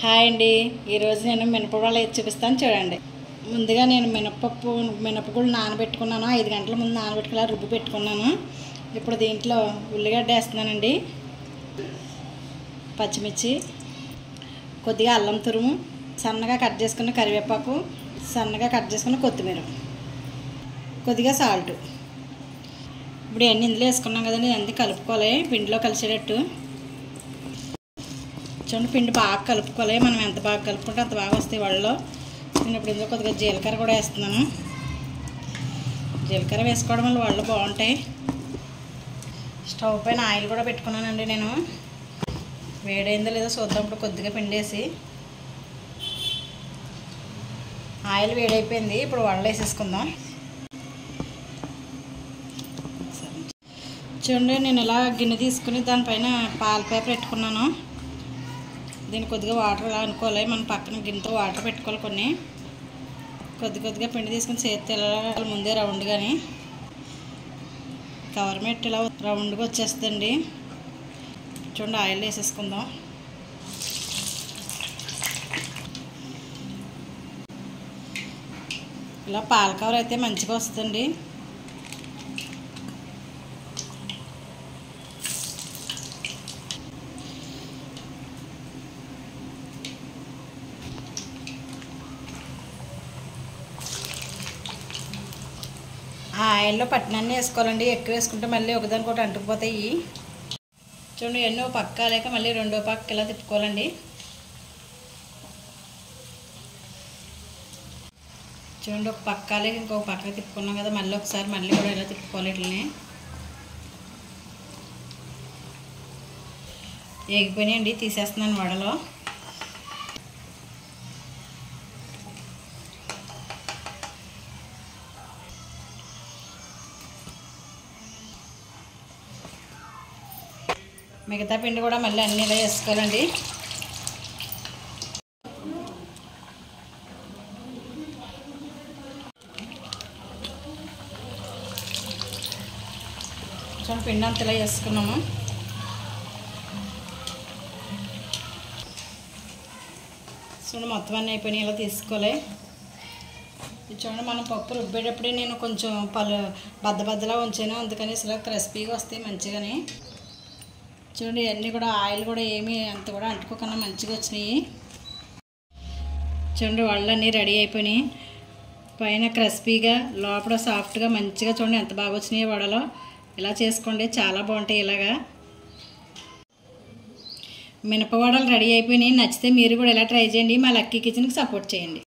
Hi అండి, ఈరోజు నేను మినపగుళ్ళు వేసి చూపిస్తాను చూడండి. ముందుగా నేను మినపగుళ్ళు నానబెట్టుకున్నాను. 5 గంటల ముందు నానబెట్టుకున్నా, రుబ్బు పెట్టుకున్నాను. ఇప్పుడు దీంట్లో ఉల్లిగడ్డ వేస్తున్నానండి, పచ్చిమిర్చి, కొద్దిగా అల్లం తురుము, సన్నగా కట్ చేసుకున్న కరివేపాకు, సన్నగా కట్ చేసుకున్న కొత్తిమీర, కొద్దిగా సాల్ట్. ఇప్పుడు ఇవన్నీ ఇందులో వేసుకున్నాం కదండి, అన్నీ కలుపుకోవాలి పిండిలో కలిసేటట్టు. చూడండి, పిండి బాగా కలుపుకోవాలి. మనం ఎంత బాగా కలుపుకుంటే అంత బాగా వస్తాయి వడలో. నేను ఇప్పుడు ఇందులో కొద్దిగా జీలకర్ర కూడా వేస్తున్నాను. జీలకర్ర వేసుకోవడం వల్ల వడలు బాగుంటాయి. స్టవ్ పైన ఆయిల్ కూడా పెట్టుకున్నానండి నేను. వేడైందో లేదో చూద్దాం. ఇప్పుడు కొద్దిగా పిండి వేసి, ఆయిల్ వేడైపోయింది. ఇప్పుడు వడలు వేసేసుకుందాం. చూడండి, నేను ఇలా గిన్నె తీసుకుని దానిపైన పాల పేపర్ పెట్టుకున్నాను. దీన్ని కొద్దిగా వాటర్ ఇలా అనుకోవాలి. మనం పక్కన గిన్నెతో వాటర్ పెట్టుకోవాలి. కొన్ని కొద్దిగా పిండి తీసుకుని చేతి ఇలా ముందే రౌండ్గాని కవర్ మెట్ ఇలా రౌండ్గా వచ్చేస్తుందండి. చూడండి, ఆయిల్ వేసేసుకుందాం. ఇలా పాల కవర్ అయితే మంచిగా వస్తుంది. ఆయిల్లో పట్టినన్నీ వేసుకోవాలండి. ఎక్కువ వేసుకుంటే మళ్ళీ ఒకదానికొకటి అంటుకుపోతాయి. చూడండి, ఎన్నో పక్క లేక మళ్ళీ రెండో పక్క ఇలా తిప్పుకోవాలండి. చూడండి, ఒక పక్క లేక ఇంకొక పక్క తిప్పుకున్నాం కదా, మళ్ళీ ఒకసారి మళ్ళీ కూడా ఇలా తిప్పుకోవాలి. ఇట్లనే ఏగిపోయినాయండి, తీసేస్తున్నాను వడలో. మిగతా పిండి కూడా మళ్ళీ అన్నీ ఇలా వేసుకోవాలండి. చూడండి, పిండి అంతా ఇలా వేసుకున్నాము. చూడండి, మొత్తం అన్నీ అయిపోయినాయి. ఇలా తీసుకోవాలి. చూడండి, మనం పప్పు రుబ్బేటప్పుడే నేను కొంచెం బద్దలా ఉంచాను, అందుకని ఇలా క్రిస్పీగా వస్తాయి మంచిగానే. చూడండి, ఇవన్నీ కూడా ఆయిల్ కూడా ఏమీ అంత కూడా అంటుకోకుండా మంచిగా వచ్చినాయి. చూడండి, వడలు అన్నీ రెడీ అయిపోయినాయి. పైన క్రిస్పీగా, లోపల సాఫ్ట్గా మంచిగా. చూడండి ఎంత బాగా వచ్చినాయి వడలు. ఇలా చేసుకోండి, చాలా బాగుంటాయి. ఇలాగా మినప వడలు రెడీ అయిపోయినాయి. నచ్చితే మీరు కూడా ఇలా ట్రై చేయండి. మా లక్కీ కిచెన్కి సపోర్ట్ చేయండి.